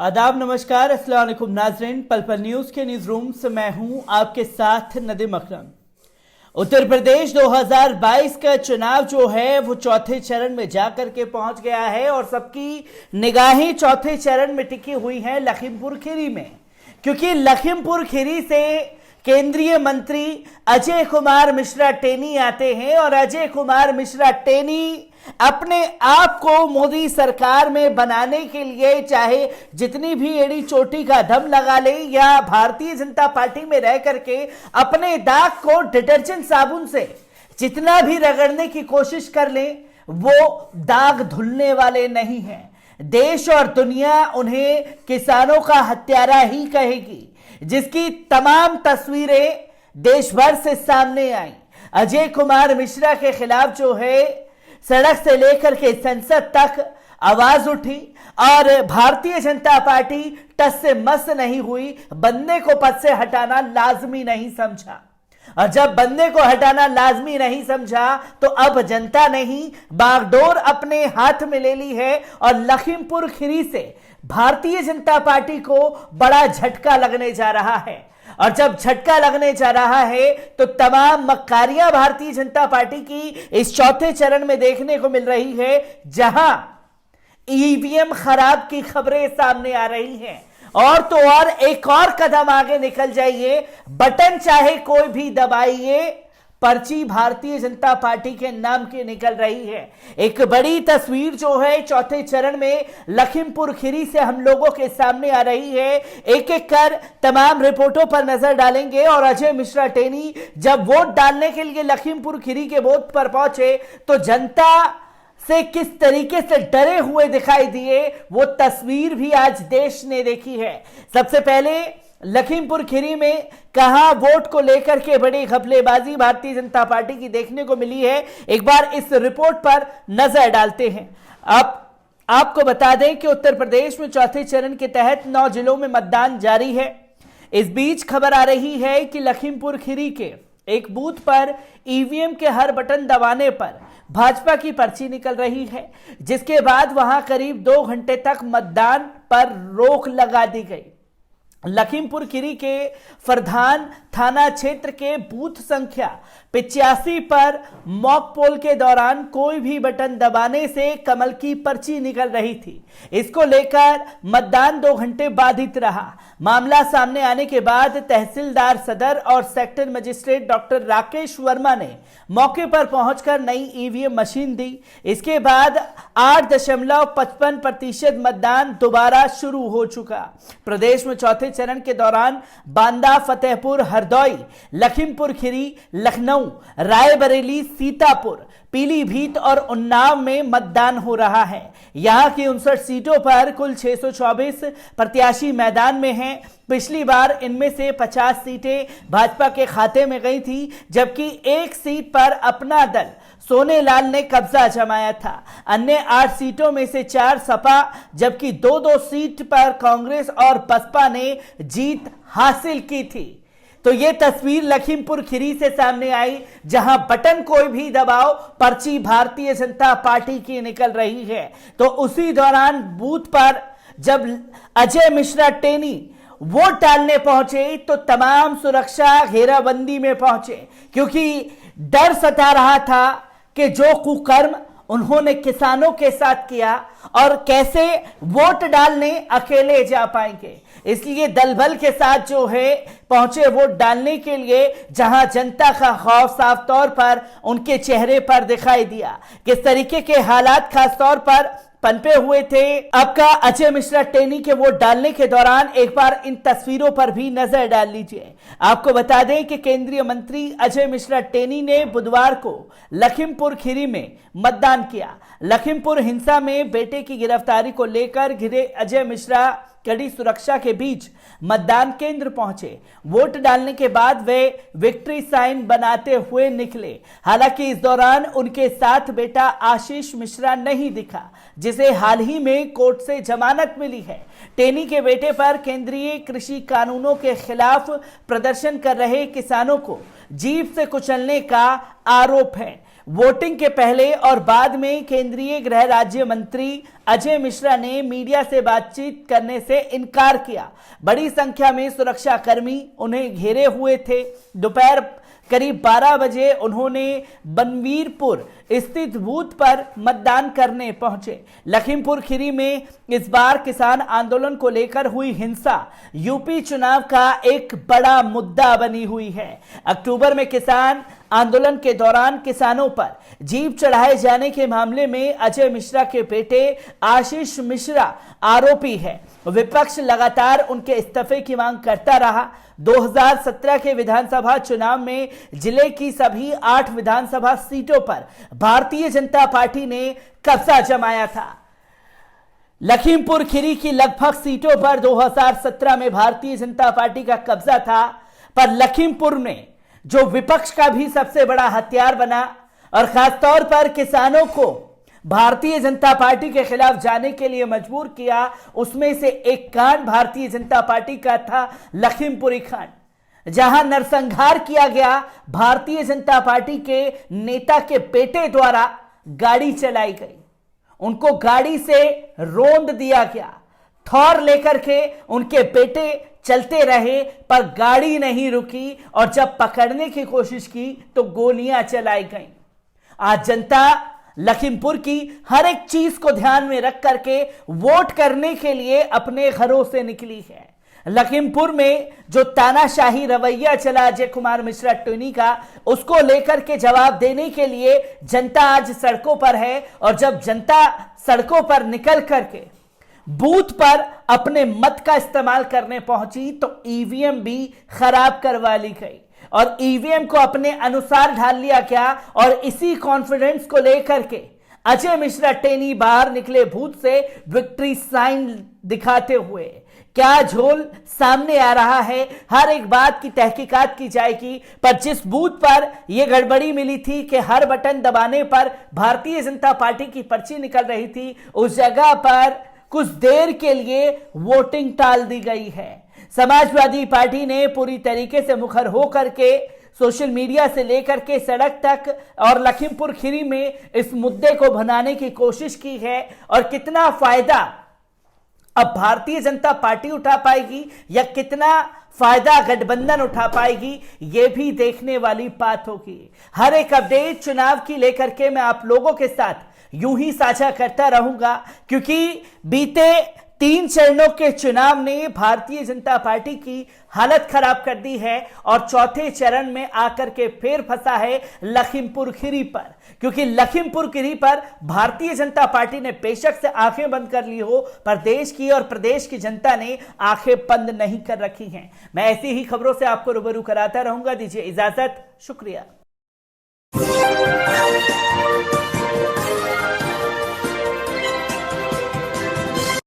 आदाब, नमस्कार, अस्सलाम वालेकुम नाज़रीन। पल पल न्यूज के न्यूज रूम से मैं हूं आपके साथ नदीम अकरम। उत्तर प्रदेश 2022 का चुनाव जो है वो चौथे चरण में जाकर के पहुंच गया है और सबकी निगाहें चौथे चरण में टिकी हुई हैं लखीमपुर खीरी में, क्योंकि लखीमपुर खीरी से केंद्रीय मंत्री अजय कुमार मिश्रा टेनी आते हैं और अजय कुमार मिश्रा टेनी अपने आप को मोदी सरकार में बनाने के लिए चाहे जितनी भी एड़ी चोटी का दम लगा ले या भारतीय जनता पार्टी में रह करके अपने दाग को डिटर्जेंट साबुन से जितना भी रगड़ने की कोशिश कर ले, वो दाग धुलने वाले नहीं हैं। देश और दुनिया उन्हें किसानों का हत्यारा ही कहेगी, जिसकी तमाम तस्वीरें देश भर से सामने आई। अजय कुमार मिश्रा के खिलाफ जो है सड़क से लेकर के संसद तक आवाज उठी और भारतीय जनता पार्टी टस से मस नहीं हुई, बंदे को पद से हटाना लाजमी नहीं समझा। और जब बंदे को हटाना लाजमी नहीं समझा तो अब जनता ने ही बागडोर अपने हाथ में ले ली है और लखीमपुर खीरी से भारतीय जनता पार्टी को बड़ा झटका लगने जा रहा है। और जब झटका लगने जा रहा है तो तमाम मक्कारियां भारतीय जनता पार्टी की इस चौथे चरण में देखने को मिल रही है, जहां ईवीएम खराब की खबरें सामने आ रही हैं। और तो और एक और कदम आगे निकल जाइए, बटन चाहे कोई भी दबाइए, पर्ची भारतीय जनता पार्टी के नाम की निकल रही है। एक बड़ी तस्वीर जो है चौथे चरण में लखीमपुर खीरी से हम लोगों के सामने आ रही है। एक एक कर तमाम रिपोर्टों पर नजर डालेंगे और अजय मिश्रा टेनी जब वोट डालने के लिए लखीमपुर खीरी के बूथ पर पहुंचे तो जनता से किस तरीके से डरे हुए दिखाई दिए, वो तस्वीर भी आज देश ने देखी है। सबसे पहले लखीमपुर खीरी में कहां वोट को लेकर के बड़ी घपलेबाजी भारतीय जनता पार्टी की देखने को मिली है, एक बार इस रिपोर्ट पर नजर डालते हैं। अब आपको बता दें कि उत्तर प्रदेश में चौथे चरण के तहत 9 जिलों में मतदान जारी है। इस बीच खबर आ रही है कि लखीमपुर खीरी के एक बूथ पर ईवीएम के हर बटन दबाने पर भाजपा की पर्ची निकल रही है, जिसके बाद वहां करीब 2 घंटे तक मतदान पर रोक लगा दी गई। लखीमपुर खीरी के फरधान थाना क्षेत्र के बूथ संख्या 85 पर मॉक पोल के दौरान कोई भी बटन दबाने से कमल की पर्ची निकल रही थी। इसको लेकर मतदान 2 घंटे बाधित रहा। मामला सामने आने के बाद तहसीलदार सदर और sector magistrate doctor Rakesh Verma ने मौके पर पहुंचकर नई ईवीएम मशीन दी। इसके बाद 8.55% मतदान दोबारा शुरू हो चुका। प्रदेश में चौथे चरण के दौरान बांदा, फतेहपुर, हरदोई, लखीमपुर खीरी, लखनऊ, रायबरेली, सीतापुर, पीलीभीत और उन्नाव में मतदान हो रहा है। यहां की 59 सीटों पर कुल 624 प्रत्याशी मैदान में हैं। पिछली बार इनमें से 50 सीटें भाजपा के खाते में गई थी, जबकि एक सीट पर अपना दल सोनेलाल ने कब्जा जमाया था। अन्य 8 सीटों में से 4 सपा, जबकि 2-2 सीट पर कांग्रेस और बसपा ने जीत हासिल की थी। तो ये तस्वीर लखीमपुर खीरी से सामने आई, जहां बटन कोई भी दबाओ पर्ची भारतीय जनता पार्टी की निकल रही है। तो उसी दौरान बूथ पर जब अजय मिश्रा टेनी वोट डालने पहुंचे तो तमाम सुरक्षा घेराबंदी में पहुंचे, क्योंकि डर सता रहा था कि जो कुकर्म उन्होंने किसानों के साथ किया और कैसे वोट डालने अकेले जा पाएंगे। इसलिए दल बल के साथ जो है पहुंचे वोट डालने के लिए, जहां जनता का खौफ साफ तौर पर उनके चेहरे पर दिखाई दिया। किस तरीके के हालात खास तौर पर पनपे हुए थे। आपका अजय मिश्रा टेनी के वोट डालने के दौरान एक बार इन तस्वीरों पर भी नजर डाल लीजिए। आपको बता दें कि केंद्रीय मंत्री अजय मिश्रा टेनी ने बुधवार को लखीमपुर खीरी में मतदान किया। लखीमपुर हिंसा में बेटे की गिरफ्तारी को लेकर घिरे अजय मिश्रा कड़ी सुरक्षा के बीच मतदान केंद्र पहुंचे। वोट डालने के बाद वे विक्ट्री साइन बनाते हुए निकले। हालांकि इस दौरान उनके साथ बेटा आशीष मिश्रा नहीं दिखा, जिसे हाल ही में कोर्ट से जमानत मिली है। टेनी के बेटे पर केंद्रीय कृषि कानूनों के खिलाफ प्रदर्शन कर रहे किसानों को जीप से कुचलने का आरोप है। वोटिंग के पहले और बाद में केंद्रीय गृह राज्य मंत्री अजय मिश्रा ने मीडिया से बातचीत करने से इनकार किया। बड़ी संख्या में सुरक्षाकर्मी उन्हें घेरे हुए थे। दोपहर करीब 12 बजे उन्होंने बनवीरपुर स्थित बूथ पर मतदान करने पहुंचे। लखीमपुर खीरी में इस बार किसान आंदोलन को लेकर हुई हिंसा यूपी चुनाव का एक बड़ा मुद्दा बनी हुई है। अक्टूबर में किसान आंदोलन के दौरान किसानों पर जीप चढ़ाए जाने के मामले में अजय मिश्रा के बेटे आशीष मिश्रा आरोपी है। विपक्ष लगातार उनके इस्तीफे की मांग करता रहा। 2017 के विधानसभा चुनाव में जिले की सभी 8 विधानसभा सीटों पर भारतीय जनता पार्टी ने कब्जा जमाया था। लखीमपुर खीरी की लगभग सीटों पर 2017 में भारतीय जनता पार्टी का कब्जा था, पर लखीमपुर में जो विपक्ष का भी सबसे बड़ा हथियार बना और खासतौर पर किसानों को भारतीय जनता पार्टी के खिलाफ जाने के लिए मजबूर किया, उसमें से एक कांड भारतीय जनता पार्टी का था लखीमपुरी कांड, जहां नरसंहार किया गया। भारतीय जनता पार्टी के नेता के बेटे द्वारा गाड़ी चलाई गई, उनको गाड़ी से रौंद दिया गया। थौर लेकर के उनके बेटे चलते रहे पर गाड़ी नहीं रुकी और जब पकड़ने की कोशिश की तो गोलियां चलाई गईं। आज जनता लखीमपुर की हर एक चीज को ध्यान में रख करके वोट करने के लिए अपने घरों से निकली है। लखीमपुर में जो तानाशाही रवैया चला अजय कुमार मिश्रा टोनी का, उसको लेकर के जवाब देने के लिए जनता आज सड़कों पर है। और जब जनता सड़कों पर निकल करके बूथ पर अपने मत का इस्तेमाल करने पहुंची तो ईवीएम भी खराब करवा ली गई और ईवीएम को अपने अनुसार ढाल लिया गया। और इसी कॉन्फिडेंस को लेकर के अजय मिश्रा टेनी बाहर निकले बूथ से विक्ट्री साइन दिखाते हुए। क्या झोल सामने आ रहा है, हर एक बात की तहकीकात की जाएगी। पर जिस बूथ पर यह गड़बड़ी मिली थी कि हर बटन दबाने पर भारतीय जनता पार्टी की पर्ची निकल रही थी, उस जगह पर कुछ देर के लिए वोटिंग टाल दी गई है। समाजवादी पार्टी ने पूरी तरीके से मुखर होकर के सोशल मीडिया से लेकर के सड़क तक और लखीमपुर खीरी में इस मुद्दे को भुनाने की कोशिश की है। और कितना फायदा अब भारतीय जनता पार्टी उठा पाएगी या कितना फायदा गठबंधन उठा पाएगी, ये भी देखने वाली बात होगी। हर एक अपडेट चुनाव की लेकर के मैं आप लोगों के साथ यूं ही साझा करता रहूंगा, क्योंकि बीते 3 चरणों के चुनाव ने भारतीय जनता पार्टी की हालत खराब कर दी है और चौथे चरण में आकर के फिर फंसा है लखीमपुर खीरी पर। क्योंकि लखीमपुर खीरी पर भारतीय जनता पार्टी ने बेशक से आंखें बंद कर ली हो, पर देश की और प्रदेश की जनता ने आंखें बंद नहीं कर रखी हैं। मैं ऐसी ही खबरों से आपको रूबरू कराता रहूंगा। दीजिए इजाजत, शुक्रिया।